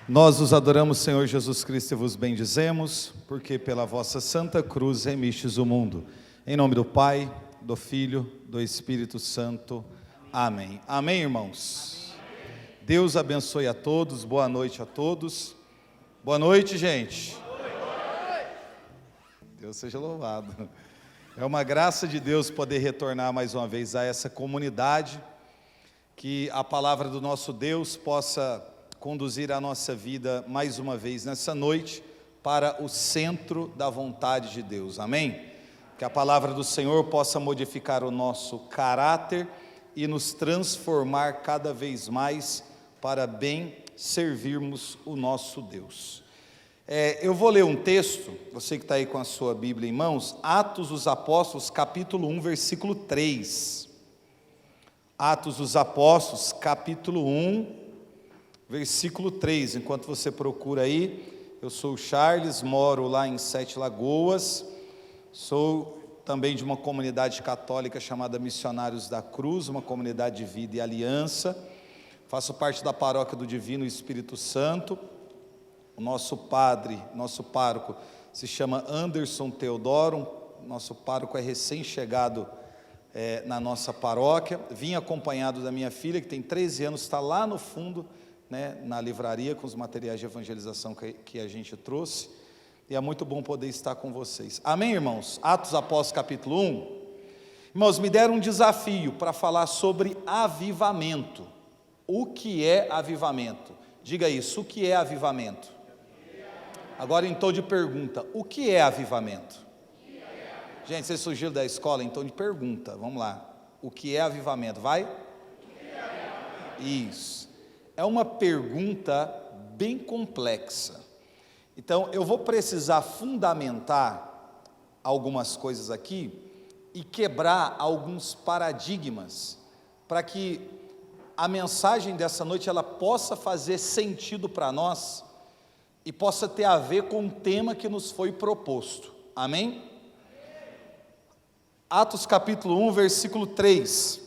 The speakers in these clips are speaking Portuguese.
Nós os adoramos, Senhor Jesus Cristo, e vos bendizemos, porque pela vossa santa cruz remistes o mundo. Em nome do Pai, do Filho, do Espírito Santo. Amém. Amém, irmãos? Deus abençoe a todos, boa noite a todos. Boa noite, gente. Deus seja louvado. É uma graça de Deus poder retornar mais uma vez a essa comunidade, que a palavra do nosso Deus possa conduzir a nossa vida mais uma vez nessa noite para o centro da vontade de Deus, amém? Que a palavra do Senhor possa modificar o nosso caráter e nos transformar cada vez mais para bem servirmos o nosso Deus. Eu vou ler um texto, você que está aí com a sua Bíblia em mãos, Atos dos Apóstolos, capítulo 1, versículo 3. Atos dos Apóstolos, capítulo 1, versículo 3, enquanto você procura aí, eu sou o Charles, moro lá em Sete Lagoas, sou também de uma comunidade católica chamada Missionários da Cruz, uma comunidade de vida e aliança, faço parte da paróquia do Divino Espírito Santo. O nosso padre, nosso pároco, se chama Anderson Teodoro, nosso pároco é recém-chegado na nossa paróquia, vim acompanhado da minha filha, que tem 13 anos, está lá no fundo, na livraria com os materiais de evangelização que a gente trouxe, e é muito bom poder estar com vocês. Amém, irmãos? Atos Apóstolos capítulo 1. Irmãos, me deram um desafio para falar sobre avivamento. O que é avivamento? Diga isso, o que é avivamento? Agora em tom de pergunta, o que é avivamento? Gente, vocês surgiram da escola em tom de pergunta, vamos lá. O que é avivamento? Vai? Isso. É uma pergunta bem complexa. Então, eu vou precisar fundamentar algumas coisas aqui e quebrar alguns paradigmas para que a mensagem dessa noite ela possa fazer sentido para nós e possa ter a ver com o tema que nos foi proposto. Amém? Atos capítulo 1, versículo 3.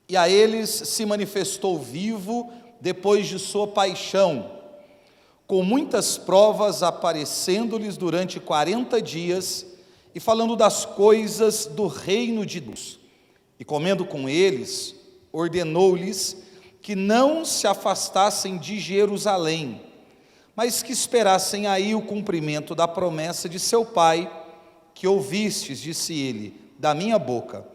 E a eles se manifestou vivo depois de sua paixão, com muitas provas aparecendo-lhes durante 40 dias, e falando das coisas do reino de Deus. E comendo com eles, ordenou-lhes que não se afastassem de Jerusalém, mas que esperassem aí o cumprimento da promessa de seu pai, que ouvistes, disse ele, da minha boca.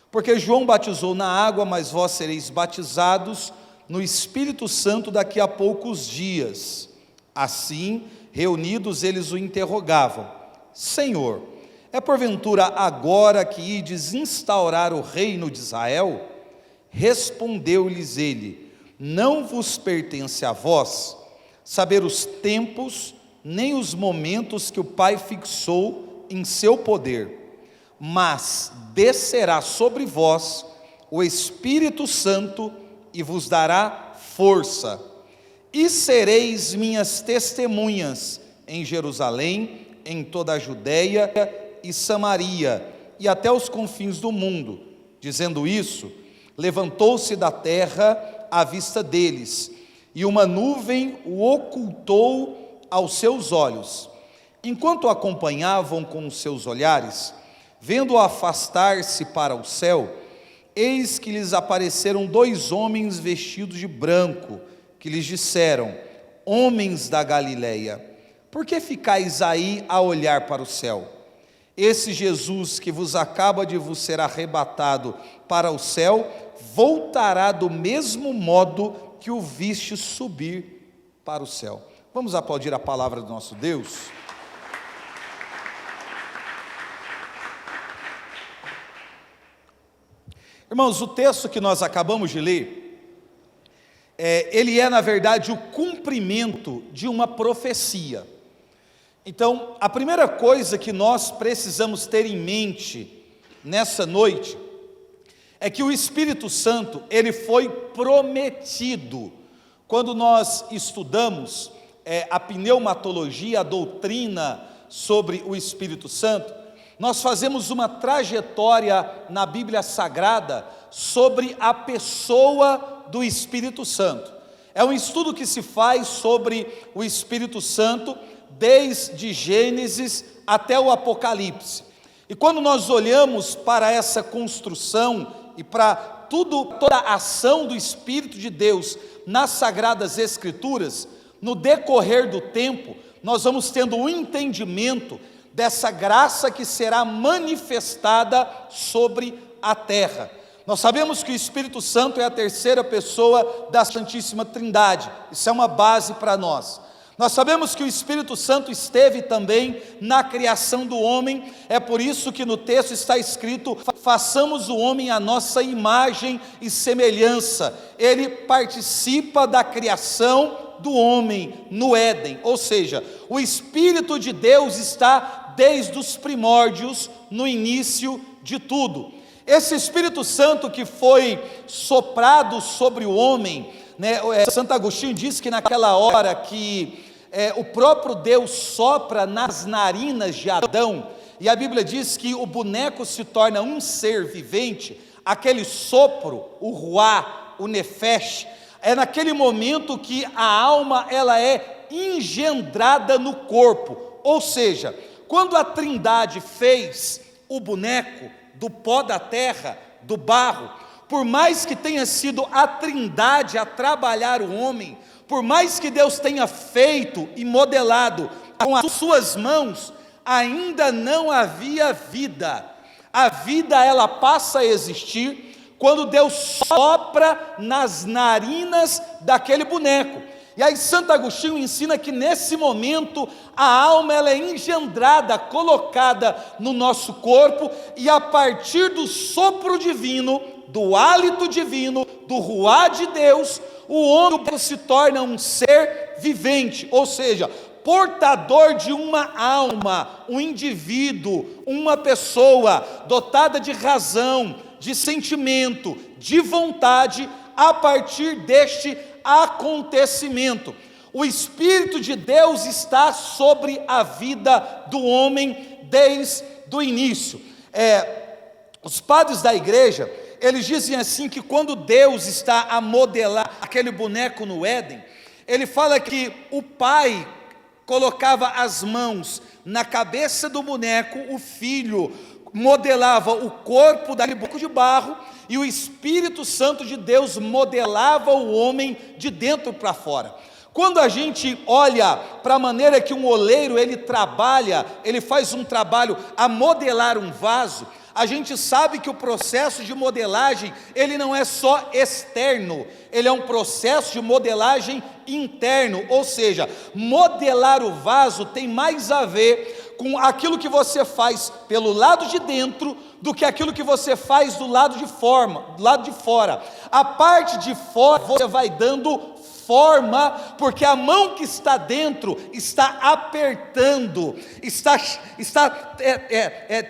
Porque João batizou na água, mas vós sereis batizados no Espírito Santo daqui a poucos dias. Assim, reunidos, eles o interrogavam: Senhor, é porventura agora que ides instaurar o reino de Israel? Respondeu-lhes ele: não vos pertence a vós saber os tempos, nem os momentos que o Pai fixou em seu poder, mas descerá sobre vós o Espírito Santo e vos dará força, e sereis minhas testemunhas em Jerusalém, em toda a Judéia e Samaria, e até os confins do mundo. Dizendo isso, levantou-se da terra à vista deles, e uma nuvem o ocultou aos seus olhos. Enquanto o acompanhavam com os seus olhares, vendo-o afastar-se para o céu, eis que lhes apareceram 2 homens vestidos de branco, que lhes disseram: homens da Galileia, por que ficais aí a olhar para o céu? Esse Jesus que vos acaba de vos ser arrebatado para o céu, voltará do mesmo modo que o viste subir para o céu. Vamos aplaudir a palavra do nosso Deus? Irmãos, o texto que nós acabamos de ler, ele é na verdade o cumprimento de uma profecia. Então, a primeira coisa que nós precisamos ter em mente nessa noite, é que o Espírito Santo, ele foi prometido. Quando nós estudamos a pneumatologia, a doutrina sobre o Espírito Santo, nós fazemos uma trajetória na Bíblia Sagrada sobre a pessoa do Espírito Santo. É um estudo que se faz sobre o Espírito Santo, desde Gênesis até o Apocalipse. E quando nós olhamos para essa construção e para toda a ação do Espírito de Deus nas Sagradas Escrituras, no decorrer do tempo, nós vamos tendo um entendimento dessa graça que será manifestada sobre a terra. Nós sabemos que o Espírito Santo é a terceira pessoa da Santíssima Trindade, isso é uma base para nós. Nós sabemos que o Espírito Santo esteve também na criação do homem, é por isso que no texto está escrito: façamos o homem à nossa imagem e semelhança. Ele participa da criação do homem no Éden, ou seja, o Espírito de Deus está desde os primórdios, no início de tudo. Esse Espírito Santo que foi soprado sobre o homem, Santo Agostinho diz que naquela hora que o próprio Deus sopra nas narinas de Adão, e a Bíblia diz que o boneco se torna um ser vivente, aquele sopro, o ruá, o nefesh, é naquele momento que a alma ela é engendrada no corpo, ou seja, quando a Trindade fez o boneco do pó da terra, do barro, por mais que tenha sido a Trindade a trabalhar o homem, por mais que Deus tenha feito e modelado com as suas mãos, ainda não havia vida. A vida ela passa a existir quando Deus sopra nas narinas daquele boneco. E aí Santo Agostinho ensina que nesse momento a alma ela é engendrada, colocada no nosso corpo, e a partir do sopro divino, do hálito divino, do ruá de Deus, o homem se torna um ser vivente, ou seja, portador de uma alma, um indivíduo, uma pessoa dotada de razão, de sentimento, de vontade, a partir deste acontecimento. O Espírito de Deus está sobre a vida do homem desde o início. Os padres da igreja, eles dizem assim que quando Deus está a modelar aquele boneco no Éden, ele fala que o pai colocava as mãos na cabeça do boneco, o filho modelava o corpo daquele boneco de barro, e o Espírito Santo de Deus modelava o homem de dentro para fora. Quando a gente olha para a maneira que um oleiro ele trabalha, ele faz um trabalho a modelar um vaso, a gente sabe que o processo de modelagem, ele não é só externo, ele é um processo de modelagem interno, ou seja, modelar o vaso tem mais a ver com aquilo que você faz pelo lado de dentro do que aquilo que você faz do lado de fora. A parte de fora você vai dando forma, porque a mão que está dentro está apertando, está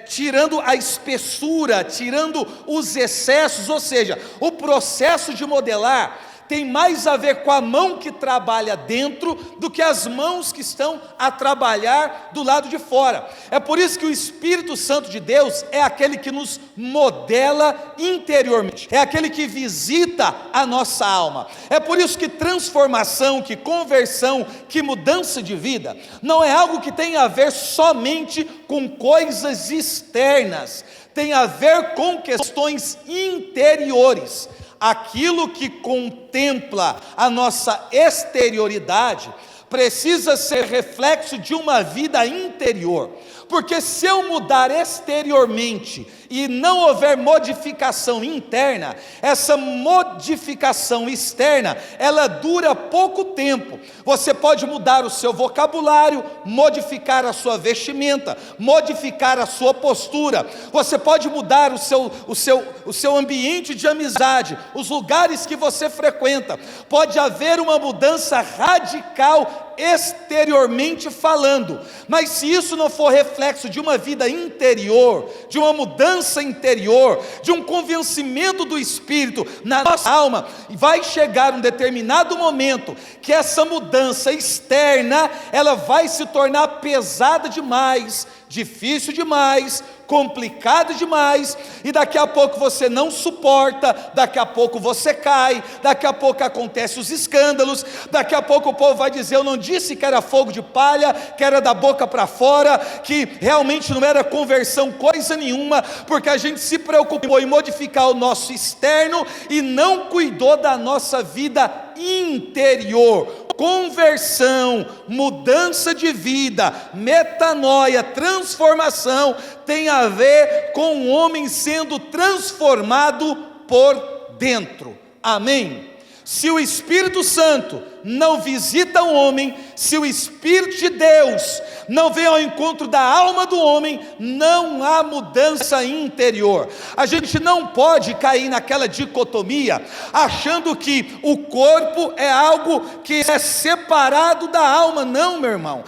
tirando a espessura, tirando os excessos, ou seja, o processo de modelar tem mais a ver com a mão que trabalha dentro do que as mãos que estão a trabalhar do lado de fora. É por isso que o Espírito Santo de Deus é aquele que nos modela interiormente, é aquele que visita a nossa alma. É por isso que transformação, que conversão, que mudança de vida não é algo que tem a ver somente com coisas externas, tem a ver com questões interiores. Aquilo que contempla a nossa exterioridade precisa ser reflexo de uma vida interior, porque se eu mudar exteriormente e não houver modificação interna, essa modificação externa, ela dura pouco tempo. Você pode mudar o seu vocabulário, modificar a sua vestimenta, modificar a sua postura, você pode mudar o seu ambiente de amizade, os lugares que você frequenta, pode haver uma mudança radical exteriormente falando, mas se isso não for reflexo de uma vida interior, de uma mudança interior, de um convencimento do Espírito na nossa alma, vai chegar um determinado momento que essa mudança externa, ela vai se tornar pesada demais, difícil demais, complicado demais, e daqui a pouco você não suporta, daqui a pouco você cai, daqui a pouco acontecem os escândalos, daqui a pouco o povo vai dizer: eu não disse que era fogo de palha, que era da boca para fora, que realmente não era conversão coisa nenhuma, porque a gente se preocupou em modificar o nosso externo e não cuidou da nossa vida interior. Conversão, mudança de vida, metanoia, transformação, tem a ver com o homem sendo transformado por dentro. Amém? Se o Espírito Santo não visita o homem, se o Espírito de Deus não vem ao encontro da alma do homem, não há mudança interior. A gente não pode cair naquela dicotomia, achando que o corpo é algo que é separado da alma. Não, meu irmão.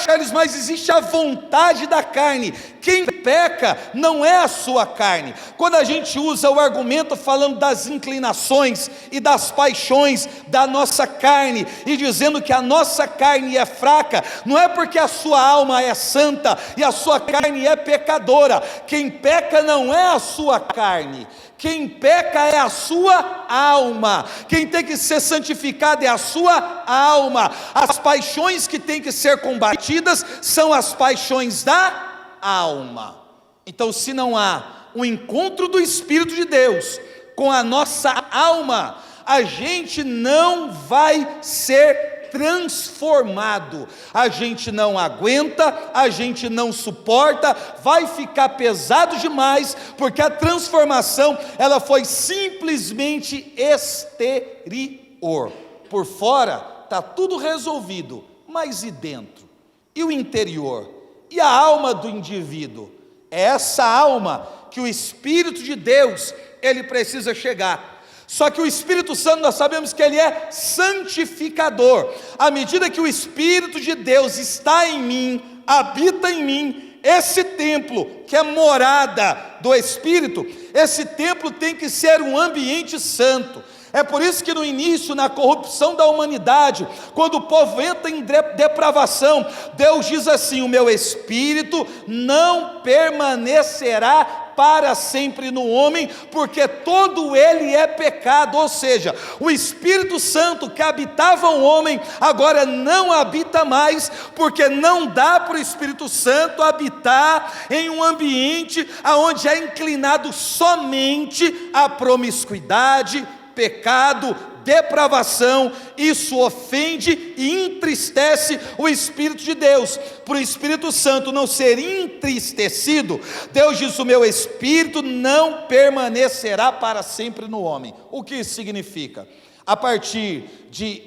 Charles, mas existe a vontade da carne. Quem peca não é a sua carne. Quando a gente usa o argumento falando das inclinações e das paixões da nossa carne, e dizendo que a nossa carne é fraca, não é porque a sua alma é santa e a sua carne é pecadora. Quem peca não é a sua carne, quem peca é a sua alma. Quem tem que ser santificado é a sua alma. As paixões que têm que ser combatidas são as paixões da alma. Então, se não há um encontro do Espírito de Deus com a nossa alma, a gente não vai ser transformado, a gente não aguenta, a gente não suporta, vai ficar pesado demais, porque a transformação, ela foi simplesmente exterior. Por fora está tudo resolvido, mas e dentro? E o interior? E a alma do indivíduo? É essa alma que o Espírito de Deus, ele precisa chegar. Só que o Espírito Santo, nós sabemos que ele é santificador. À medida que o Espírito de Deus está em mim, habita em mim, esse templo, que é morada do Espírito, esse templo tem que ser um ambiente santo. É por isso que no início, na corrupção da humanidade, quando o povo entra em depravação, Deus diz assim: o meu Espírito não permanecerá para sempre no homem, porque todo ele é pecado. Ou seja, o Espírito Santo que habitava o homem, agora não habita mais, porque não dá para o Espírito Santo habitar em um ambiente onde é inclinado somente à promiscuidade, pecado, depravação. Isso ofende e entristece o Espírito de Deus. Para o Espírito Santo não ser entristecido, Deus diz: o meu Espírito não permanecerá para sempre no homem. O que isso significa? A partir de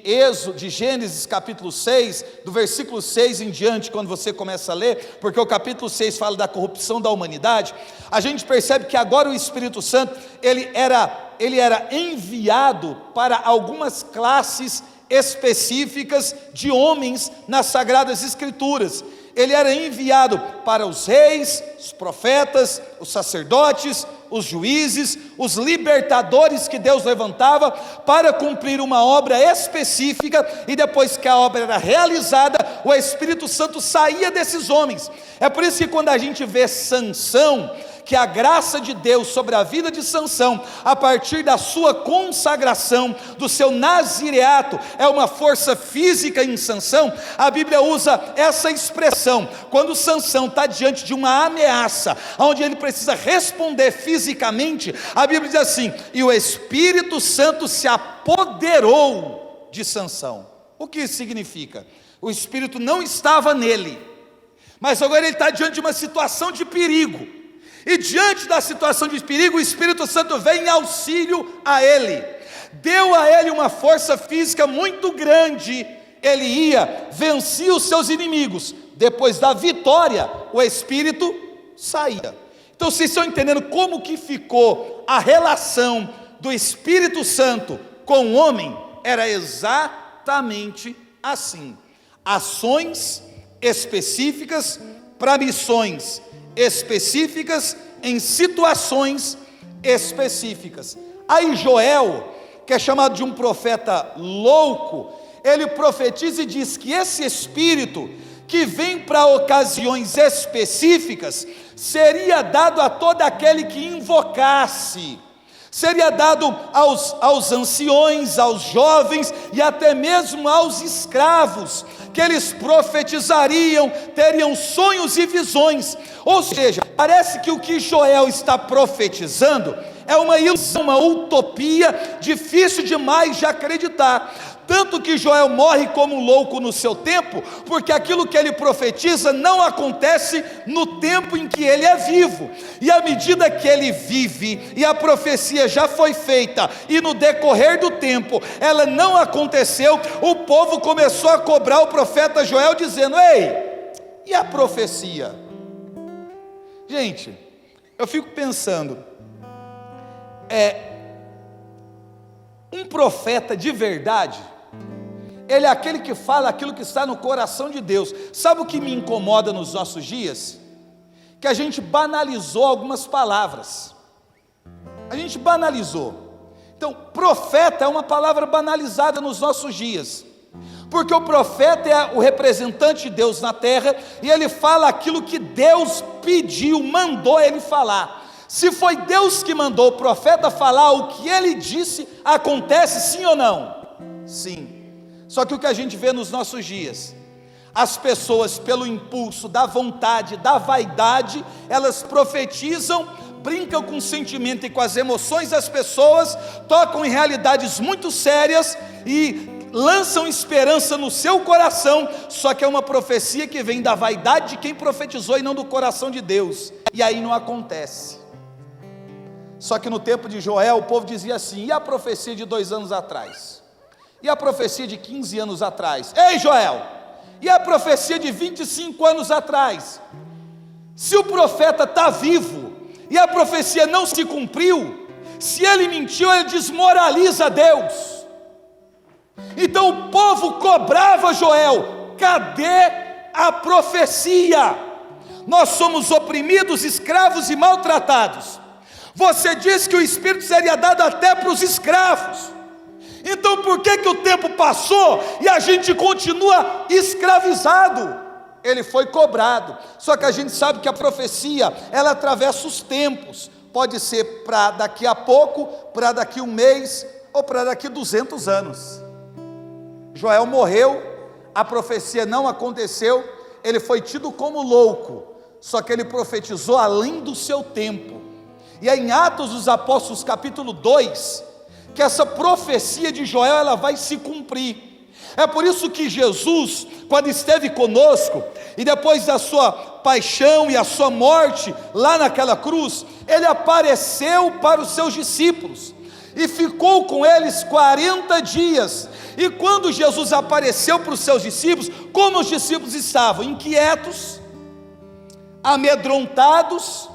Gênesis capítulo 6, do versículo 6 em diante, quando você começa a ler, porque o capítulo 6 fala da corrupção da humanidade, a gente percebe que agora o Espírito Santo, ele era enviado para algumas classes específicas de homens nas Sagradas Escrituras. Ele era enviado para os reis, os profetas, os sacerdotes, os juízes, os libertadores que Deus levantava para cumprir uma obra específica, e depois que a obra era realizada, o Espírito Santo saía desses homens. É por isso que quando a gente vê Sansão, que a graça de Deus sobre a vida de Sansão, a partir da sua consagração, do seu nazireato, é uma força física em Sansão, a Bíblia usa essa expressão, quando Sansão está diante de uma ameaça, onde ele precisa responder fisicamente, a Bíblia diz assim: e o Espírito Santo se apoderou de Sansão. O que isso significa? O Espírito não estava nele, mas agora ele está diante de uma situação de perigo, e diante da situação de perigo, o Espírito Santo vem em auxílio a ele, deu a ele uma força física muito grande. Ele ia, vencia os seus inimigos, depois da vitória, o Espírito saía. Então vocês estão entendendo como que ficou a relação do Espírito Santo com o homem? Era exatamente assim: ações específicas para missões específicas em situações específicas. Aí Joel, que é chamado de um profeta louco, ele profetiza e diz que esse Espírito que vem para ocasiões específicas, seria dado a todo aquele que invocasse, seria dado aos anciões, aos jovens e até mesmo aos escravos, que eles profetizariam, teriam sonhos e visões. Ou seja, parece que o que Joel está profetizando é uma ilusão, uma utopia, difícil demais de acreditar. Tanto que Joel morre como um louco no seu tempo, porque aquilo que ele profetiza não acontece no tempo em que ele é vivo, e à medida que ele vive, e a profecia já foi feita, e no decorrer do tempo, ela não aconteceu, o povo começou a cobrar o profeta Joel, dizendo: ei, e a profecia? Gente, eu fico pensando, um profeta de verdade, ele é aquele que fala aquilo que está no coração de Deus. Sabe o que me incomoda nos nossos dias? Que a gente banalizou algumas palavras. A gente banalizou. Então, profeta é uma palavra banalizada nos nossos dias, porque o profeta é o representante de Deus na terra, e ele fala aquilo que Deus pediu, mandou ele falar. Se foi Deus que mandou o profeta falar, o que ele disse acontece, sim ou não? Sim. Só que o que a gente vê nos nossos dias, as pessoas, pelo impulso da vontade, da vaidade, elas profetizam, brincam com o sentimento e com as emoções das pessoas, tocam em realidades muito sérias e lançam esperança no seu coração, só que é uma profecia que vem da vaidade de quem profetizou e não do coração de Deus, e aí não acontece. Só que no tempo de Joel, o povo dizia assim: e a profecia de 2 anos atrás? E a profecia de 15 anos atrás? Ei, Joel, e a profecia de 25 anos atrás? Se o profeta está vivo, e a profecia não se cumpriu, se ele mentiu, ele desmoraliza Deus. Então o povo cobrava Joel: cadê a profecia? Nós somos oprimidos, escravos e maltratados. Você disse que o Espírito seria dado até para os escravos. Então por que o tempo passou e a gente continua escravizado? Ele foi cobrado. Só que a gente sabe que a profecia, ela atravessa os tempos. Pode ser para daqui a pouco, para daqui um mês, ou para daqui 200 anos. Joel morreu, a profecia não aconteceu, ele foi tido como louco, só que ele profetizou além do seu tempo. E é em Atos dos Apóstolos capítulo 2, que essa profecia de Joel, ela vai se cumprir. É por isso que Jesus, quando esteve conosco, e depois da sua paixão e a sua morte, lá naquela cruz, ele apareceu para os seus discípulos, e ficou com eles 40 dias, e quando Jesus apareceu para os seus discípulos, como os discípulos estavam? Inquietos, amedrontados,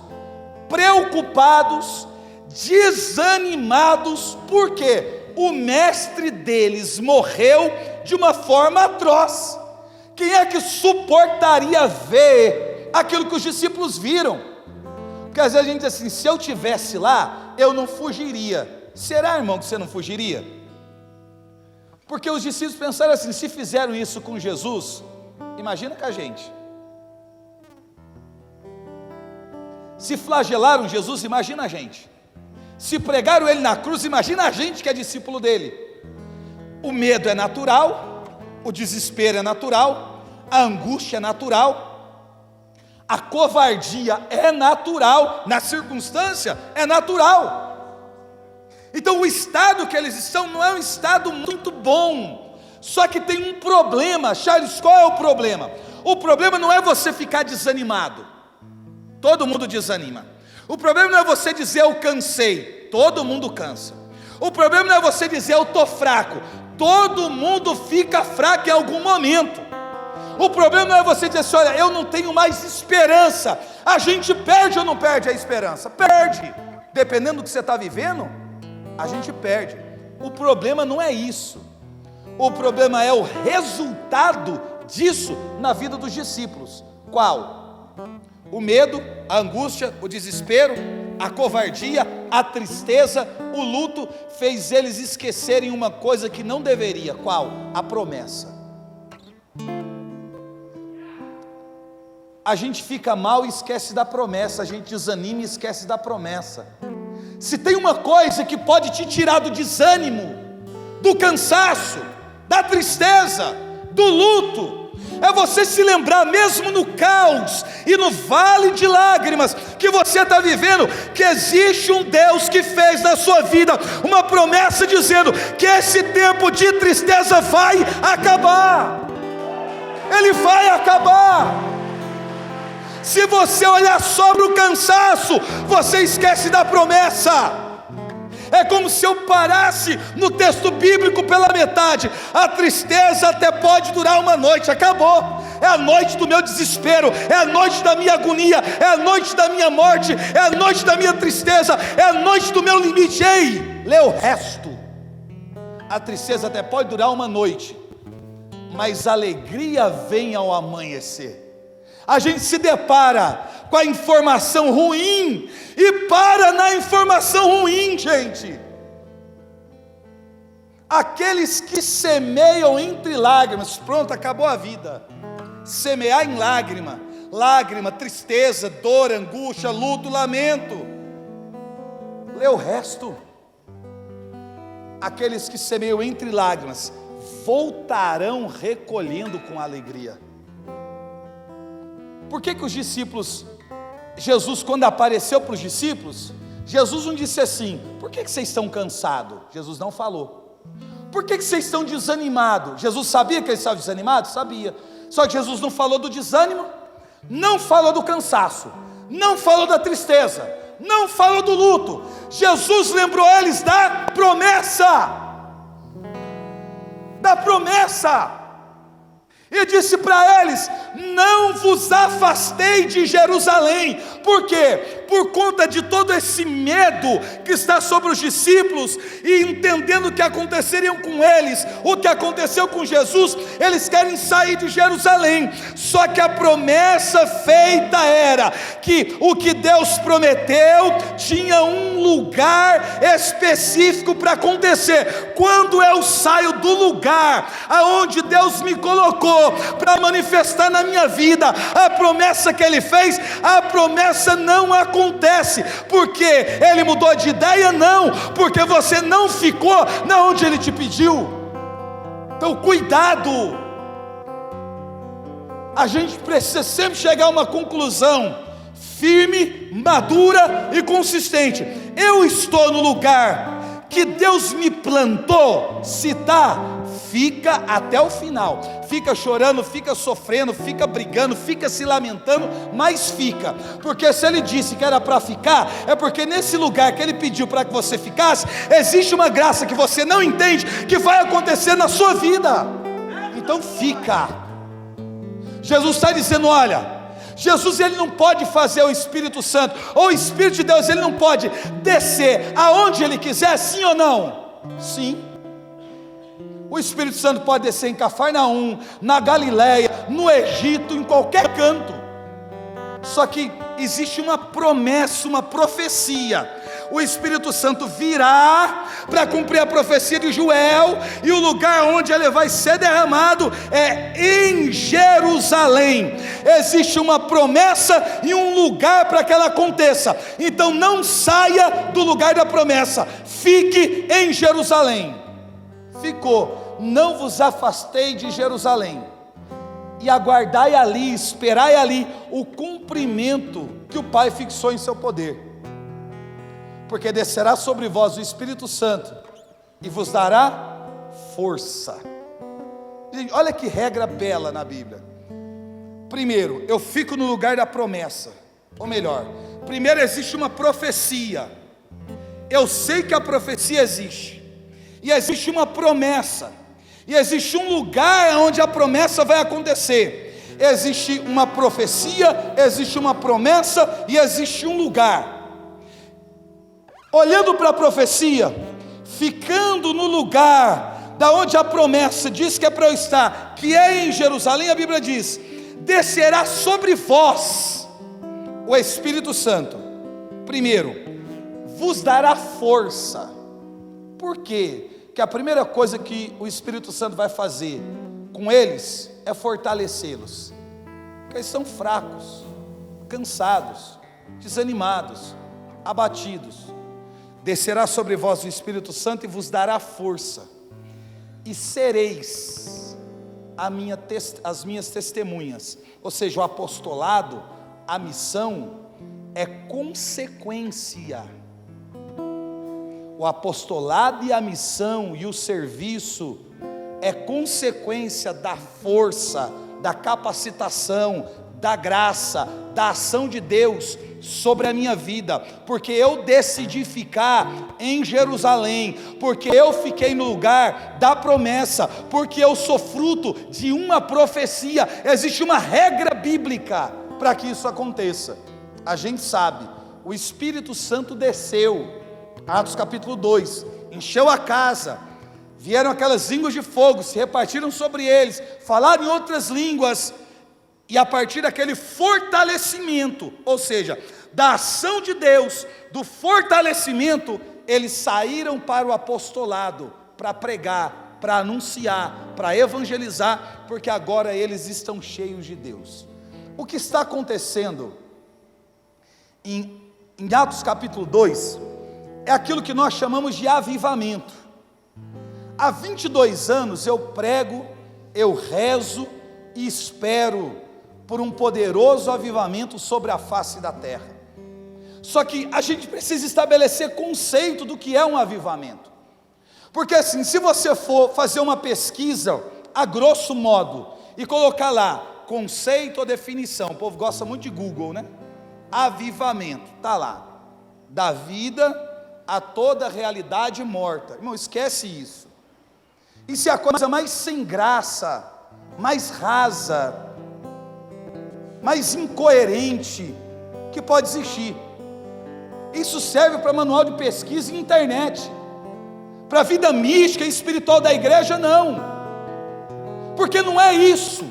preocupados, desanimados, porque o mestre deles morreu de uma forma atroz. Quem é que suportaria ver aquilo que os discípulos viram? Porque às vezes a gente diz assim: se eu tivesse lá, eu não fugiria. Será, irmão, que você não fugiria? Porque os discípulos pensaram assim: se fizeram isso com Jesus, imagina com a gente. Se flagelaram Jesus, imagina a gente. Se pregaram ele na cruz, imagina a gente que é discípulo dele. O medo é natural, o desespero é natural, a angústia é natural, a covardia é natural, na circunstância é natural. Então o estado que eles estão não é um estado muito bom, só que tem um problema. Charles, qual é o problema? O problema não é você ficar desanimado, todo mundo desanima. O problema não é você dizer eu cansei, todo mundo cansa. O problema não é você dizer eu estou fraco, todo mundo fica fraco em algum momento. O problema não é você dizer assim: olha, eu não tenho mais esperança. A gente perde ou não perde a esperança? Perde, dependendo do que você está vivendo, a gente perde. O problema não é isso, o problema é o resultado disso na vida dos discípulos. Qual? O medo, a angústia, o desespero, a covardia, a tristeza, o luto, fez eles esquecerem uma coisa que não deveria. Qual? A promessa. a gente fica mal e esquece da promessa, a gente desanima e esquece da promessa. Se tem uma coisa que pode te tirar do desânimo, do cansaço, da tristeza, do luto, é você se lembrar, mesmo no caos e no vale de lágrimas que você está vivendo, que existe um Deus que fez na sua vida uma promessa dizendo que esse tempo de tristeza vai acabar. Ele vai acabar. Se você olhar só para o cansaço, você esquece da promessa. É como se eu parasse no texto bíblico pela metade. A tristeza até pode durar uma noite, acabou. É a noite do meu desespero, é a noite da minha agonia, é a noite da minha morte, é a noite da minha tristeza, é a noite do meu limite. Ei, lê o resto. A tristeza até pode durar uma noite, mas a alegria vem ao amanhecer. A gente se depara com a informação ruim e para na informação ruim, gente. Aqueles que semeiam entre lágrimas, pronto, acabou a vida. Semear em lágrima, lágrima, tristeza, dor, angústia, luto, lamento. Lê o resto. Aqueles que semeiam entre lágrimas voltarão recolhendo com alegria. Por que os discípulos, Jesus quando apareceu para os discípulos, Jesus não disse assim: por que vocês estão cansados? Jesus não falou. Por que vocês estão desanimados? Jesus sabia que eles estavam desanimados? Sabia. Só que Jesus não falou do desânimo, não falou do cansaço, não falou da tristeza, não falou do luto. Jesus lembrou eles da promessa. Da promessa. E disse para eles: não vos afastei de Jerusalém. Por quê? Por conta de todo esse medo que está sobre os discípulos, e entendendo o que aconteceria com eles, o que aconteceu com Jesus, eles querem sair de Jerusalém. Só que a promessa feita era que o que Deus prometeu tinha um lugar específico para acontecer. Quando eu saio do lugar aonde Deus me colocou para manifestar na minha vida a promessa que Ele fez, a promessa não acontece, porque Ele mudou de ideia? Não, porque você não ficou na onde Ele te pediu. Então cuidado, a gente precisa sempre chegar a uma conclusão firme, madura e consistente. Eu estou no lugar que Deus me plantou. Se está, fica até o final. Fica chorando, fica sofrendo, fica brigando, fica se lamentando, mas fica. Porque se Ele disse que era para ficar, é porque nesse lugar que Ele pediu para que você ficasse, existe uma graça que você não entende, que vai acontecer na sua vida. Então fica. Jesus está dizendo: olha, Jesus ele não pode fazer o Espírito Santo, ou o Espírito de Deus ele não pode descer aonde Ele quiser, sim ou não? Sim. O Espírito Santo pode descer em Cafarnaum, na Galileia, no Egito, em qualquer canto. Só que existe uma promessa, uma profecia. O Espírito Santo virá para cumprir a profecia de Joel, e o lugar onde ele vai ser derramado é em Jerusalém. Existe uma promessa e um lugar para que ela aconteça. Então não saia do lugar da promessa, fique em Jerusalém. Ficou: não vos afastei de Jerusalém, e aguardai ali, esperai ali o cumprimento que o Pai fixou em seu poder. Porque descerá sobre vós o Espírito Santo e vos dará força. Gente, olha que regra bela na Bíblia. Primeiro, eu fico no lugar da promessa. Ou melhor, primeiro existe uma profecia. Eu sei que a profecia existe, e existe uma promessa, e existe um lugar onde a promessa vai acontecer. Existe uma profecia, existe uma promessa e existe um lugar. Olhando para a profecia, ficando no lugar da onde a promessa diz que é para eu estar, que é em Jerusalém, a Bíblia diz: descerá sobre vós o Espírito Santo. Primeiro, vos dará força. Por quê? Que a primeira coisa que o Espírito Santo vai fazer com eles é fortalecê-los. Porque eles são fracos, cansados, desanimados, abatidos. Descerá sobre vós o Espírito Santo e vos dará força, e sereis as minhas testemunhas. Ou seja, o apostolado, a missão é consequência. O apostolado e a missão e o serviço é consequência da força, da capacitação, da graça, da ação de Deus sobre a minha vida, porque eu decidi ficar em Jerusalém, porque eu fiquei no lugar da promessa, porque eu sou fruto de uma profecia. Existe uma regra bíblica para que isso aconteça. A gente sabe, o Espírito Santo desceu, Atos capítulo 2, encheu a casa, vieram aquelas línguas de fogo, se repartiram sobre eles, falaram em outras línguas, e a partir daquele fortalecimento, ou seja, da ação de Deus, do fortalecimento, eles saíram para o apostolado, para pregar, para anunciar, para evangelizar, porque agora eles estão cheios de Deus. O que está acontecendo em Atos capítulo 2, é aquilo que nós chamamos de avivamento. Há 22 anos eu prego, eu rezo e espero por um poderoso avivamento sobre a face da terra. Só que a gente precisa estabelecer conceito do que é um avivamento. Porque assim, se você for fazer uma pesquisa a grosso modo e colocar lá conceito ou definição, o povo gosta muito de Google, né? Avivamento, está lá, da vida a toda realidade morta. Irmão, esquece isso. Isso é a coisa mais sem graça, mais rasa, mais incoerente que pode existir. Isso serve para manual de pesquisa e internet. Para a vida mística e espiritual da igreja, não. Porque não é isso.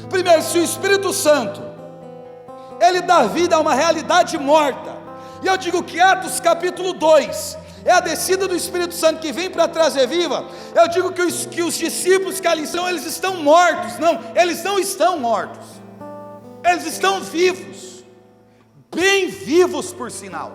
Primeiro, se o Espírito Santo, ele dá vida a uma realidade morta, e eu digo que Atos capítulo 2, é a descida do Espírito Santo que vem para trazer viva, eu digo que os discípulos que ali estão, eles estão mortos. Não, eles não estão mortos, eles estão vivos, bem vivos por sinal.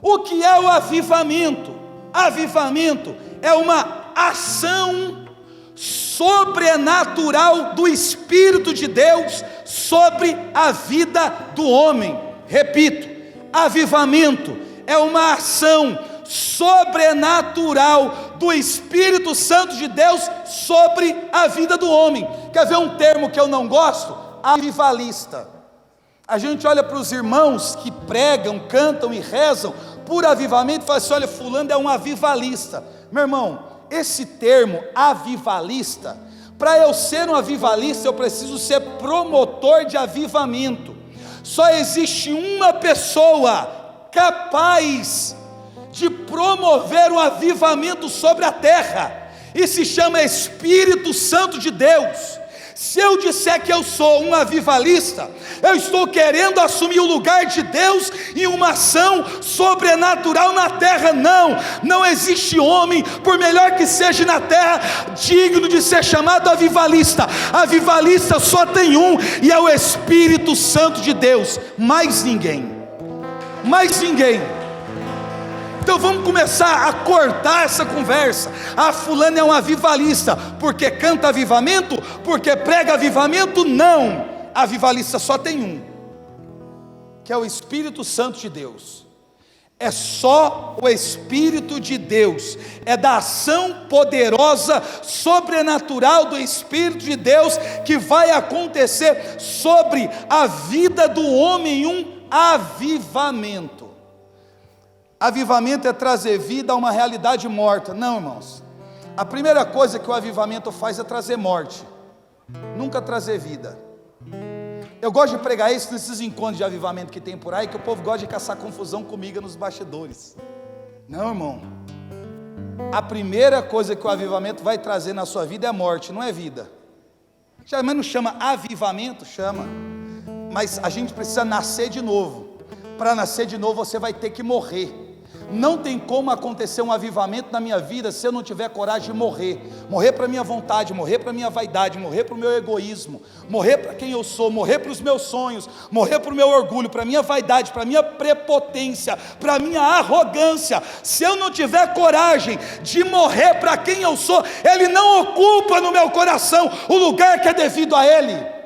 O que é o avivamento? Avivamento é uma ação sobrenatural do Espírito de Deus sobre a vida do homem. Repito, avivamento é uma ação sobrenatural do Espírito Santo de Deus sobre a vida do homem. Quer ver um termo que eu não gosto? Avivalista. A gente olha para os irmãos que pregam, cantam e rezam por avivamento e fala assim: olha, fulano é um avivalista. Meu irmão, esse termo avivalista, para eu ser um avivalista eu preciso ser promotor de avivamento. Só existe uma pessoa capaz de promover um avivamento sobre a terra, e se chama Espírito Santo de Deus. Se eu disser que eu sou um avivalista, eu estou querendo assumir o lugar de Deus em uma ação sobrenatural na terra. Não existe homem, por melhor que seja na terra, digno de ser chamado avivalista. Avivalista só tem um, e é o Espírito Santo de Deus, mais ninguém, mais ninguém. Então vamos começar a cortar essa conversa. Fulano é um avivalista porque canta avivamento, porque prega avivamento. Não, avivalista só tem um, que é o Espírito Santo de Deus. É só o Espírito de Deus, é da ação poderosa, sobrenatural do Espírito de Deus que vai acontecer sobre a vida do homem, um avivamento. Avivamento é trazer vida a uma realidade morta. Não, irmãos, a primeira coisa que o avivamento faz é trazer morte, nunca trazer vida. Eu gosto de pregar isso nesses encontros de avivamento que tem por aí, que o povo gosta de caçar confusão comigo nos bastidores. Não, irmão, a primeira coisa que o avivamento vai trazer na sua vida é morte, não é vida. Já não chama avivamento? Chama. Mas a gente precisa nascer de novo. Para nascer de novo você vai ter que morrer. Não tem como acontecer um avivamento na minha vida se eu não tiver coragem de morrer para a minha vontade, morrer para a minha vaidade, morrer para o meu egoísmo, morrer para quem eu sou, morrer para os meus sonhos, morrer para o meu orgulho, para a minha vaidade, para a minha prepotência, para a minha arrogância. Se eu não tiver coragem de morrer para quem eu sou, Ele não ocupa no meu coração o lugar que é devido a Ele.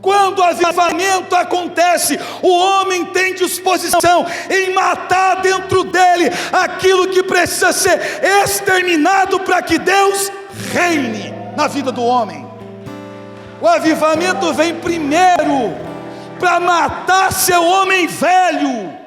Quando o avivamento acontece, o homem tem disposição em matar dentro dele aquilo que precisa ser exterminado para que Deus reine na vida do homem. O avivamento vem primeiro para matar seu homem velho,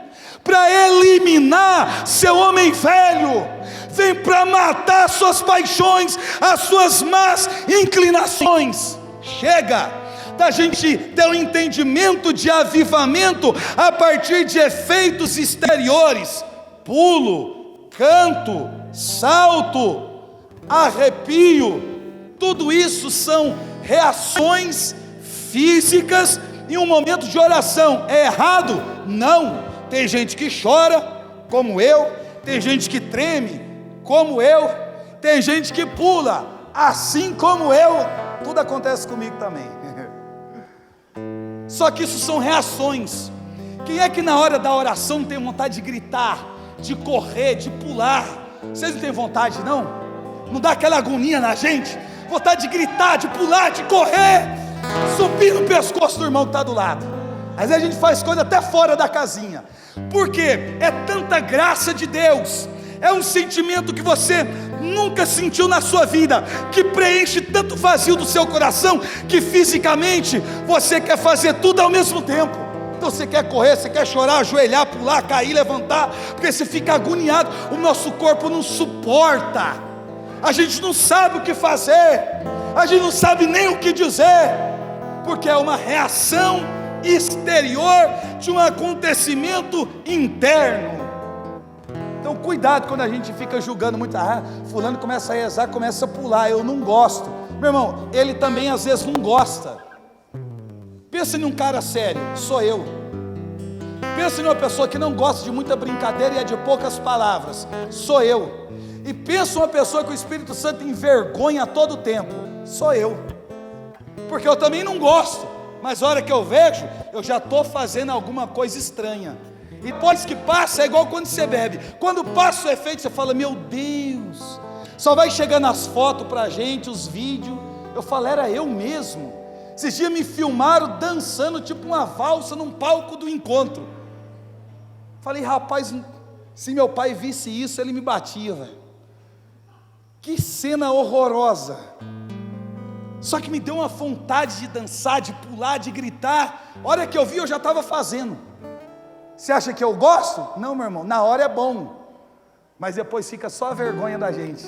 para eliminar seu homem velho, vem para matar suas paixões, as suas más inclinações. Chega da gente ter um entendimento de avivamento a partir de efeitos exteriores, pulo, canto, salto, arrepio, tudo isso são reações físicas em um momento de oração. É errado? Não. Tem gente que chora, como eu, tem gente que treme, como eu, tem gente que pula, assim como eu. Tudo acontece comigo também. Só que isso são reações. Quem é que na hora da oração não tem vontade de gritar, de correr, de pular? Vocês não têm vontade, não? Não dá aquela agonia na gente? Vontade de gritar, de pular, de correr, subir no pescoço do irmão que está do lado. Às vezes a gente faz coisa até fora da casinha. Por quê? É tanta graça de Deus, é um sentimento que você nunca sentiu na sua vida, que preenche tanto vazio do seu coração, que fisicamente você quer fazer tudo ao mesmo tempo. Então você quer correr, você quer chorar, ajoelhar, pular, cair, levantar, porque você fica agoniado. O nosso corpo não suporta, a gente não sabe o que fazer, a gente não sabe nem o que dizer, porque é uma reação exterior de um acontecimento interno. Então cuidado quando a gente fica julgando muito. Fulano começa a rezar, começa a pular, eu não gosto. Meu irmão, ele também às vezes não gosta. Pensa em um cara sério, sou eu. Pensa em uma pessoa que não gosta de muita brincadeira e é de poucas palavras, sou eu. E pensa em uma pessoa que o Espírito Santo envergonha a todo tempo, sou eu. Porque eu também não gosto, mas a hora que eu vejo, eu já estou fazendo alguma coisa estranha. E depois que passa, é igual quando você bebe. Quando passa o efeito, você fala, meu Deus. Só vai chegando as fotos pra gente, os vídeos. Eu falo, era eu mesmo. Esses dias me filmaram dançando tipo uma valsa num palco do encontro. Falei, rapaz, se meu pai visse isso, ele me batia, velho. Que cena horrorosa. Só que me deu uma vontade de dançar, de pular, de gritar. A hora que eu vi, eu já estava fazendo. Você acha que eu gosto? Não, meu irmão, na hora é bom, mas depois fica só a vergonha da gente.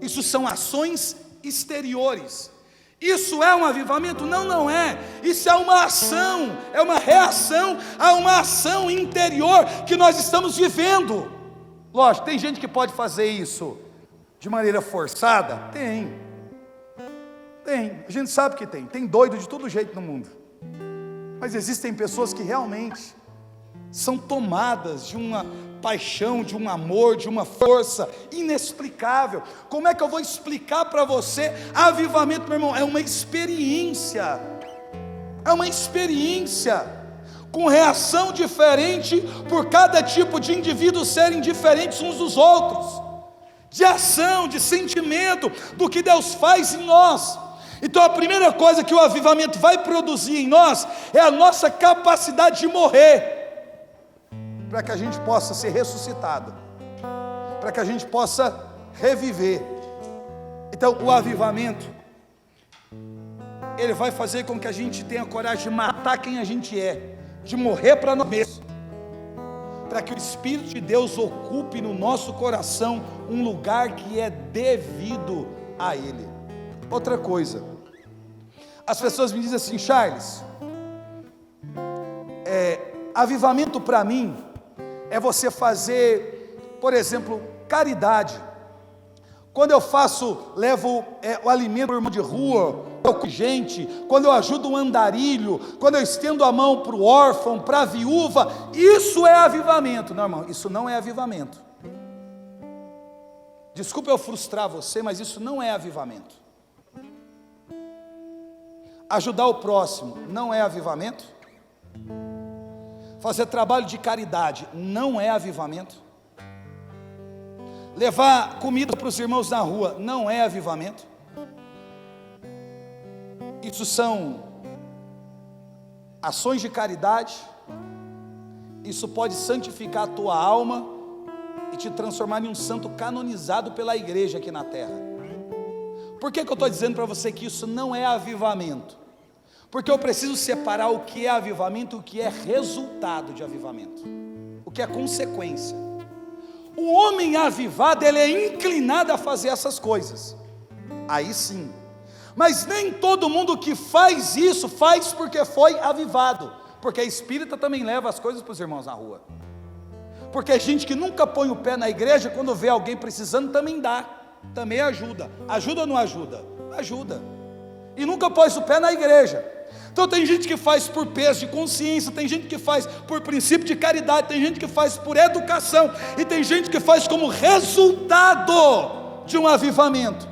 Isso são ações exteriores. Isso é um avivamento? Não, não é. Isso é uma ação, é uma reação a uma ação interior que nós estamos vivendo. Lógico, tem gente que pode fazer isso de maneira forçada? Tem, a gente sabe que tem doido de todo jeito no mundo. Mas existem pessoas que realmente são tomadas de uma paixão, de um amor, de uma força inexplicável. Como é que eu vou explicar para você? Avivamento, meu irmão, é uma experiência. É uma experiência com reação diferente por cada tipo de indivíduo serem diferentes uns dos outros, de ação, de sentimento, do que Deus faz em nós. Então a primeira coisa que o avivamento vai produzir em nós é a nossa capacidade de morrer, para que a gente possa ser ressuscitado, para que a gente possa reviver. Então o avivamento, ele vai fazer com que a gente tenha coragem de matar quem a gente é, de morrer para nós mesmos, para que o Espírito de Deus ocupe no nosso coração um lugar que é devido a Ele. Outra coisa, as pessoas me dizem assim, Charles, avivamento para mim é você fazer, por exemplo, caridade. Quando eu levo o alimento para o irmão de rua, gente, quando eu ajudo um andarilho, quando eu estendo a mão para o órfão, para a viúva, isso é avivamento. Não, irmão, isso não é avivamento. Desculpa eu frustrar você, mas isso não é avivamento. Ajudar o próximo não é avivamento. Fazer trabalho de caridade não é avivamento. Levar comida para os irmãos na rua não é avivamento. Isso são ações de caridade. Isso pode santificar a tua alma e te transformar em um santo canonizado pela igreja aqui na terra. Por que eu estou dizendo para você que isso não é avivamento? Porque eu preciso separar o que é avivamento e o que é resultado de avivamento, o que é consequência. O homem avivado, ele é inclinado a fazer essas coisas, aí sim. Mas nem todo mundo que faz isso, faz porque foi avivado. Porque a espírita também leva as coisas para os irmãos na rua. Porque gente que nunca põe o pé na igreja, quando vê alguém precisando, também dá, também ajuda. Ajuda ou não ajuda? Ajuda. E nunca pôs o pé na igreja. Então tem gente que faz por peso de consciência, tem gente que faz por princípio de caridade, tem gente que faz por educação, e tem gente que faz como resultado de um avivamento.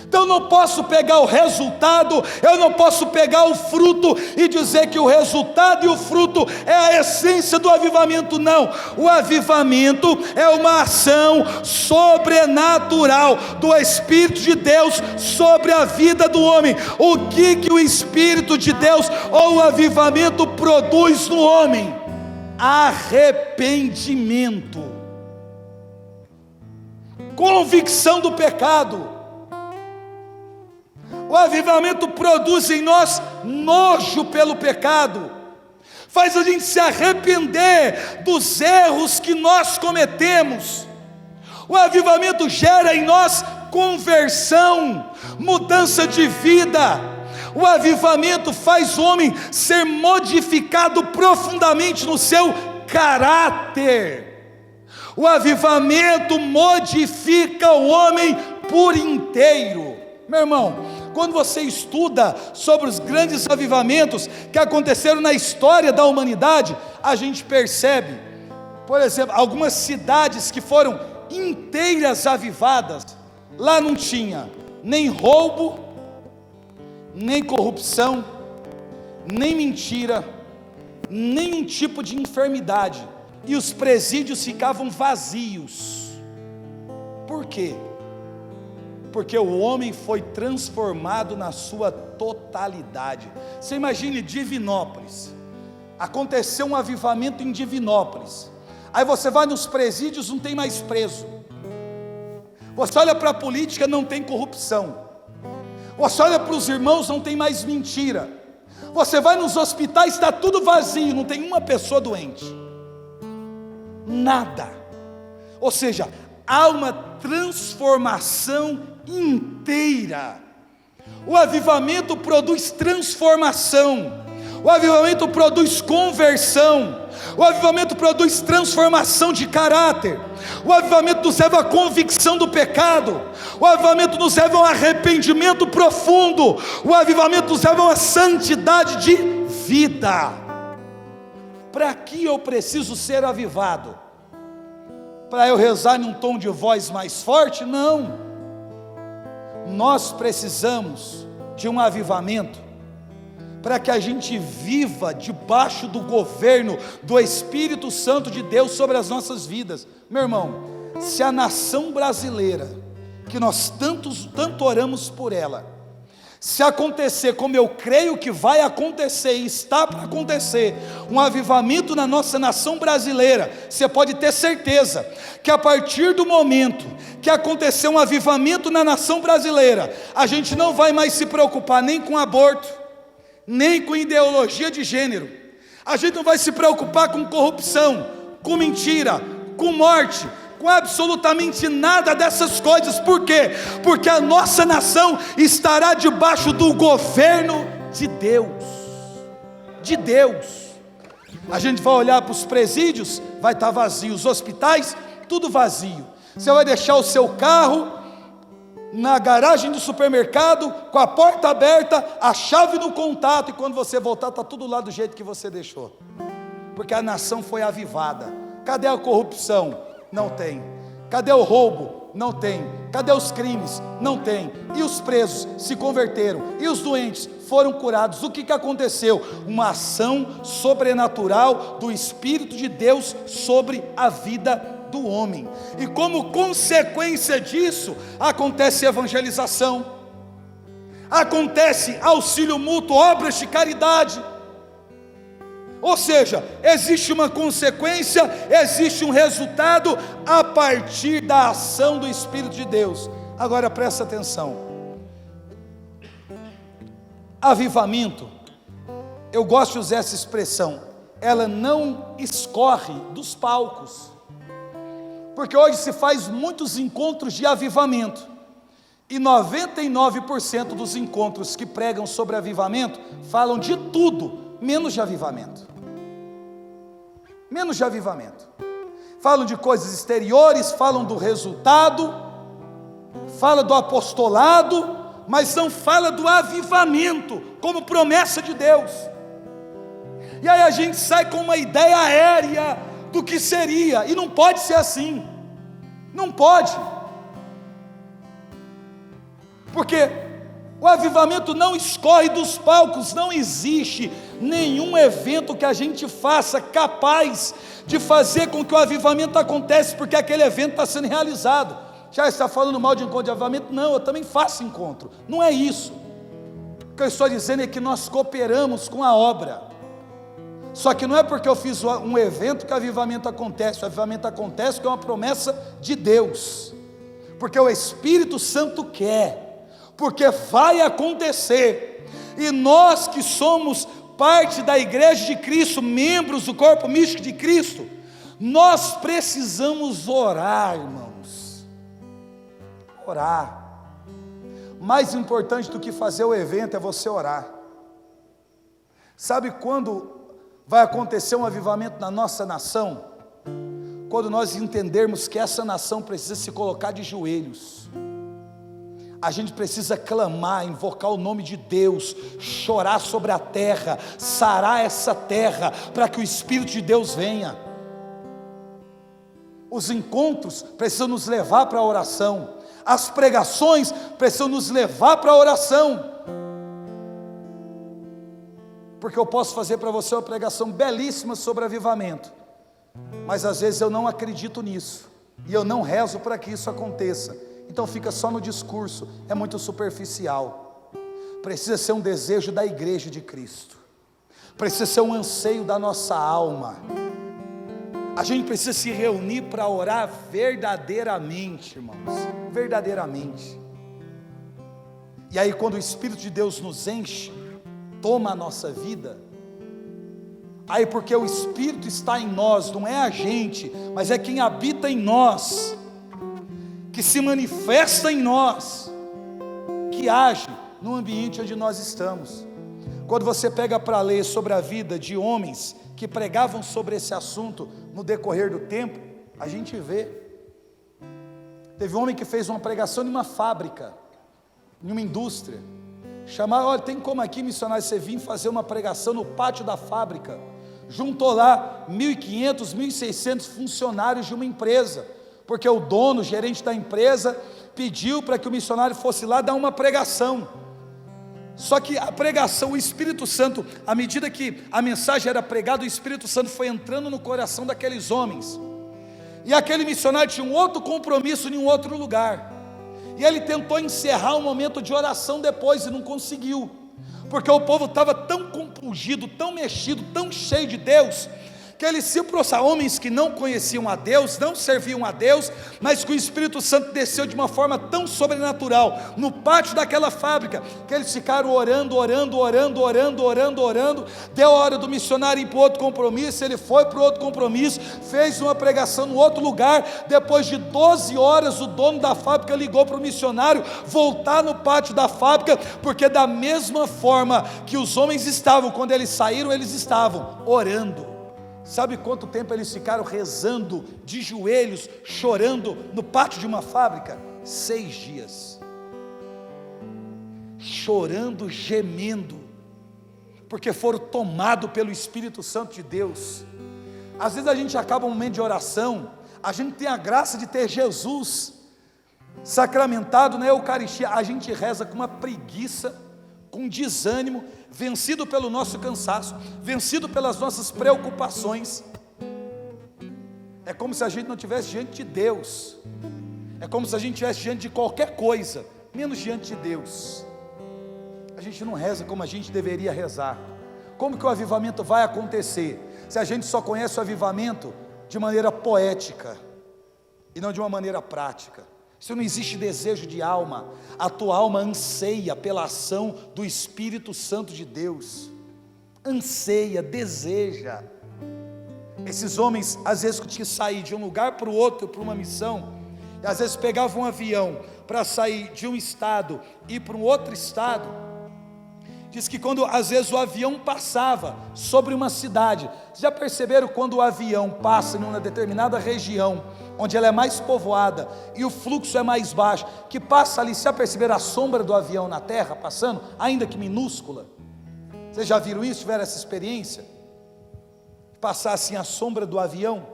Então eu não posso pegar o resultado, eu não posso pegar o fruto e dizer que o resultado e o fruto é a essência do avivamento, não. O avivamento é uma ação sobrenatural do Espírito de Deus sobre a vida do homem. O que o Espírito de Deus ou o avivamento produz no homem? Arrependimento, convicção do pecado. O avivamento produz em nós nojo pelo pecado, faz a gente se arrepender dos erros que nós cometemos. O avivamento gera em nós conversão, mudança de vida. O avivamento faz o homem ser modificado profundamente no seu caráter. O avivamento modifica o homem por inteiro. Meu irmão, quando você estuda sobre os grandes avivamentos que aconteceram na história da humanidade, a gente percebe, por exemplo, algumas cidades que foram inteiras avivadas. Lá não tinha nem roubo, nem corrupção, nem mentira, nenhum tipo de enfermidade, e os presídios ficavam vazios. Por quê? Porque o homem foi transformado na sua totalidade. Você imagine Divinópolis, aconteceu um avivamento em Divinópolis, aí você vai nos presídios, não tem mais preso, você olha para a política, não tem corrupção, você olha para os irmãos, não tem mais mentira, você vai nos hospitais, está tudo vazio, não tem uma pessoa doente, nada. Ou seja, há uma transformação inteira. O avivamento produz transformação, o avivamento produz conversão, o avivamento produz transformação de caráter, o avivamento nos leva à convicção do pecado, o avivamento nos leva a um arrependimento profundo, o avivamento nos leva a uma santidade de vida. Para que eu preciso ser avivado? Para eu rezar em um tom de voz mais forte? Não. Nós precisamos de um avivamento para que a gente viva debaixo do governo do Espírito Santo de Deus sobre as nossas vidas. Meu irmão, se a nação brasileira, que nós tanto oramos por ela, se acontecer como eu creio que vai acontecer e está para acontecer, um avivamento na nossa nação brasileira, você pode ter certeza que a partir do momento que acontecer um avivamento na nação brasileira, a gente não vai mais se preocupar nem com aborto, nem com ideologia de gênero, a gente não vai se preocupar com corrupção, com mentira, com morte, com absolutamente nada dessas coisas. Por quê? Porque a nossa nação estará debaixo do governo de Deus. De Deus. A gente vai olhar para os presídios, vai estar vazio, os hospitais, tudo vazio. Você vai deixar o seu carro na garagem do supermercado, com a porta aberta, a chave no contato, e quando você voltar está tudo lá do jeito que você deixou, porque a nação foi avivada. Cadê a corrupção? Não tem. Cadê o roubo? Não tem. Cadê os crimes? Não tem. E os presos se converteram, e os doentes foram curados. O que aconteceu? Uma ação sobrenatural do Espírito de Deus sobre a vida do homem, e como consequência disso, acontece evangelização, acontece auxílio mútuo, obras de caridade. Ou seja, existe uma consequência, existe um resultado a partir da ação do Espírito de Deus. Agora presta atenção, avivamento, eu gosto de usar essa expressão, ela não escorre dos palcos, porque hoje se faz muitos encontros de avivamento, e 99% dos encontros que pregam sobre avivamento, falam de tudo, menos de avivamento, falam de coisas exteriores, falam do resultado, falam do apostolado, mas não fala do avivamento, como promessa de Deus, e aí a gente sai com uma ideia aérea, do que seria, e não pode ser assim, não pode, porque o avivamento não escorre dos palcos, não existe nenhum evento que a gente faça capaz de fazer com que o avivamento aconteça, porque aquele evento está sendo realizado. Já está falando mal de encontro de avivamento? Não, eu também faço encontro, não é isso, o que eu estou dizendo é que nós cooperamos com a obra. Só que não é porque eu fiz um evento que o avivamento acontece porque é uma promessa de Deus, porque o Espírito Santo quer, porque vai acontecer, e nós que somos parte da igreja de Cristo, membros do corpo místico de Cristo, nós precisamos orar, irmãos, orar. Mais importante do que fazer o evento é você orar. Sabe quando vai acontecer um avivamento na nossa nação? Quando nós entendermos que essa nação precisa se colocar de joelhos, a gente precisa clamar, invocar o nome de Deus, chorar sobre a terra, sarar essa terra, para que o Espírito de Deus venha. Os encontros precisam nos levar para a oração, as pregações precisam nos levar para a oração, porque eu posso fazer para você uma pregação belíssima sobre avivamento, mas às vezes eu não acredito nisso, e eu não rezo para que isso aconteça, então fica só no discurso, é muito superficial. Precisa ser um desejo da igreja de Cristo, precisa ser um anseio da nossa alma, a gente precisa se reunir para orar verdadeiramente, irmãos, verdadeiramente. E aí quando o Espírito de Deus nos enche, toma a nossa vida, aí porque o Espírito está em nós, não é a gente, mas é quem habita em nós, que se manifesta em nós, que age no ambiente onde nós estamos. Quando você pega para ler sobre a vida de homens que pregavam sobre esse assunto no decorrer do tempo, a gente vê, teve um homem que fez uma pregação em uma fábrica, em uma indústria, chamaram, olha, tem como aqui, missionário, você vir fazer uma pregação no pátio da fábrica, juntou lá 1.500, 1.600 funcionários de uma empresa, porque o dono, o gerente da empresa, pediu para que o missionário fosse lá dar uma pregação. Só que a pregação, o Espírito Santo, à medida que a mensagem era pregada, o Espírito Santo foi entrando no coração daqueles homens, e aquele missionário tinha um outro compromisso em um outro lugar, e ele tentou encerrar um momento de oração depois, e não conseguiu, porque o povo estava tão compungido, tão mexido, tão cheio de Deus, que eles se aproximaram, homens que não conheciam a Deus, não serviam a Deus, mas que o Espírito Santo desceu de uma forma tão sobrenatural, no pátio daquela fábrica, que eles ficaram orando, deu a hora do missionário ir para outro compromisso, ele foi para outro compromisso, fez uma pregação no outro lugar, depois de 12 horas, o dono da fábrica ligou para o missionário, voltar no pátio da fábrica, porque da mesma forma que os homens estavam, quando eles saíram, eles estavam orando. Sabe quanto tempo eles ficaram rezando, de joelhos, chorando, no pátio de uma fábrica? 6 dias. chorando, gemendo, porque foram tomados pelo Espírito Santo de Deus. Às vezes a gente acaba um momento de oração, a gente tem a graça de ter Jesus sacramentado na Eucaristia, a gente reza com uma preguiça, com desânimo, vencido pelo nosso cansaço, vencido pelas nossas preocupações. É como se a gente não estivesse diante de Deus, é como se a gente estivesse diante de qualquer coisa, menos diante de Deus. A gente não reza como a gente deveria rezar. Como que o avivamento vai acontecer, se a gente só conhece o avivamento de maneira poética, e não de uma maneira prática? Se não existe desejo de alma, a tua alma anseia pela ação do Espírito Santo de Deus, anseia, deseja. Esses homens às vezes tinham que sair de um lugar para o outro, para uma missão, e às vezes pegavam um avião para sair de um estado e ir para um outro estado. Diz que quando às vezes o avião passava sobre uma cidade, vocês já perceberam quando o avião passa em uma determinada região, onde ela é mais povoada e o fluxo é mais baixo, que passa ali, vocês já perceberam a sombra do avião na terra passando, ainda que minúscula? Vocês já viram isso, tiveram essa experiência? Passar assim a sombra do avião?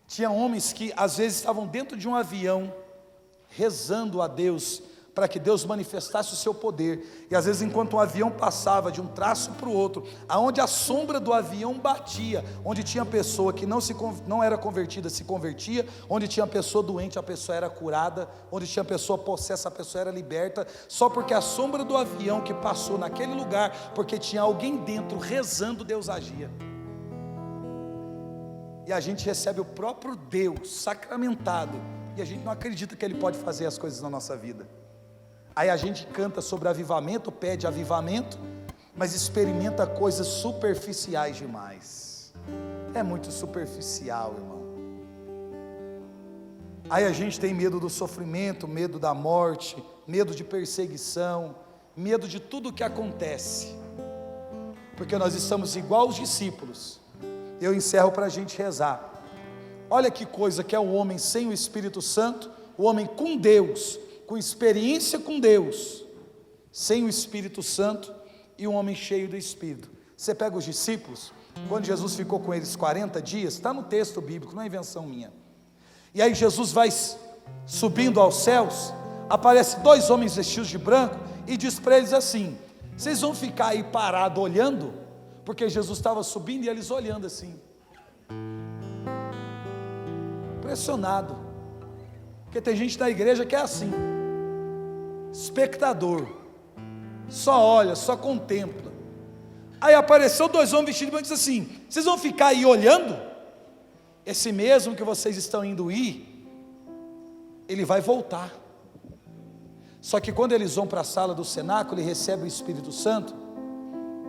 Tinha homens que às vezes estavam dentro de um avião, rezando a Deus, para que Deus manifestasse o seu poder, e às vezes enquanto um avião passava de um traço para o outro, aonde a sombra do avião batia, onde tinha pessoa que não era convertida, se convertia, onde tinha pessoa doente, a pessoa era curada, onde tinha pessoa possessa, a pessoa era liberta, só porque a sombra do avião que passou naquele lugar, porque tinha alguém dentro rezando, Deus agia. E a gente recebe o próprio Deus sacramentado, e a gente não acredita que Ele pode fazer as coisas na nossa vida. Aí a gente canta sobre avivamento, pede avivamento, mas experimenta coisas superficiais demais. É muito superficial, irmão. Aí a gente tem medo do sofrimento, medo da morte, medo de perseguição, medo de tudo o que acontece, porque nós estamos igual os discípulos. Eu encerro para a gente rezar. Olha que coisa que é o homem sem o Espírito Santo, o homem com Deus, com experiência com Deus, sem o Espírito Santo, e um homem cheio do Espírito. Você pega os discípulos, quando Jesus ficou com eles 40 dias, está no texto bíblico, não é invenção minha, e aí Jesus vai subindo aos céus, aparece 2 homens vestidos de branco, e diz para eles assim: vocês vão ficar aí parados olhando, porque Jesus estava subindo e eles olhando assim, impressionado, porque tem gente na igreja que é assim, espectador, só olha, só contempla. Aí apareceu 2 homens vestidos de branco e disse assim: vocês vão ficar aí olhando? Esse mesmo que vocês estão indo ir, ele vai voltar. Só que quando eles vão para a sala do cenáculo e recebem o Espírito Santo,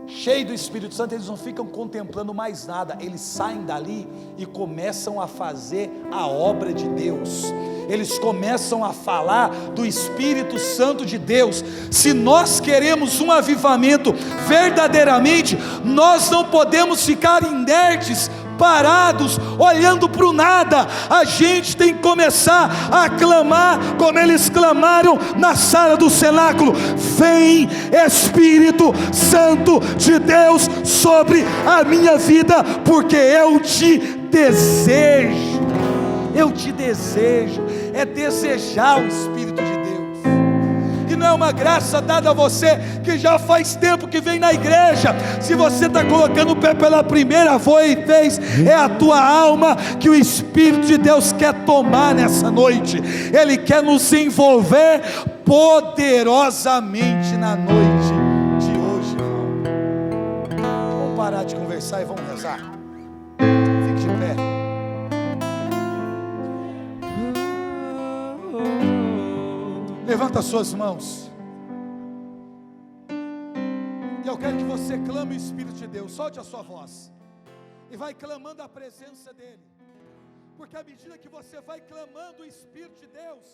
cheio do Espírito Santo, eles não ficam contemplando mais nada, eles saem dali e começam a fazer a obra de Deus. Eles começam a falar do Espírito Santo de Deus. Se nós queremos um avivamento verdadeiramente, nós não podemos ficar inertes, parados, olhando para o nada. A gente tem que começar a clamar, como eles clamaram na sala do cenáculo: vem Espírito Santo de Deus sobre a minha vida, porque eu te desejo. Eu te desejo. É desejar o Espírito de Deus, e não é uma graça dada a você que já faz tempo que vem na igreja. Se você está colocando o pé pela primeira vez, é a tua alma que o Espírito de Deus quer tomar nessa noite. Ele quer nos envolver poderosamente na noite de hoje, irmão. Vamos parar de conversar e vamos rezar. Fique de pé. Levanta as suas mãos, e eu quero que você clame o Espírito de Deus. Solte a sua voz e vai clamando a presença dEle, porque à medida que você vai clamando o Espírito de Deus,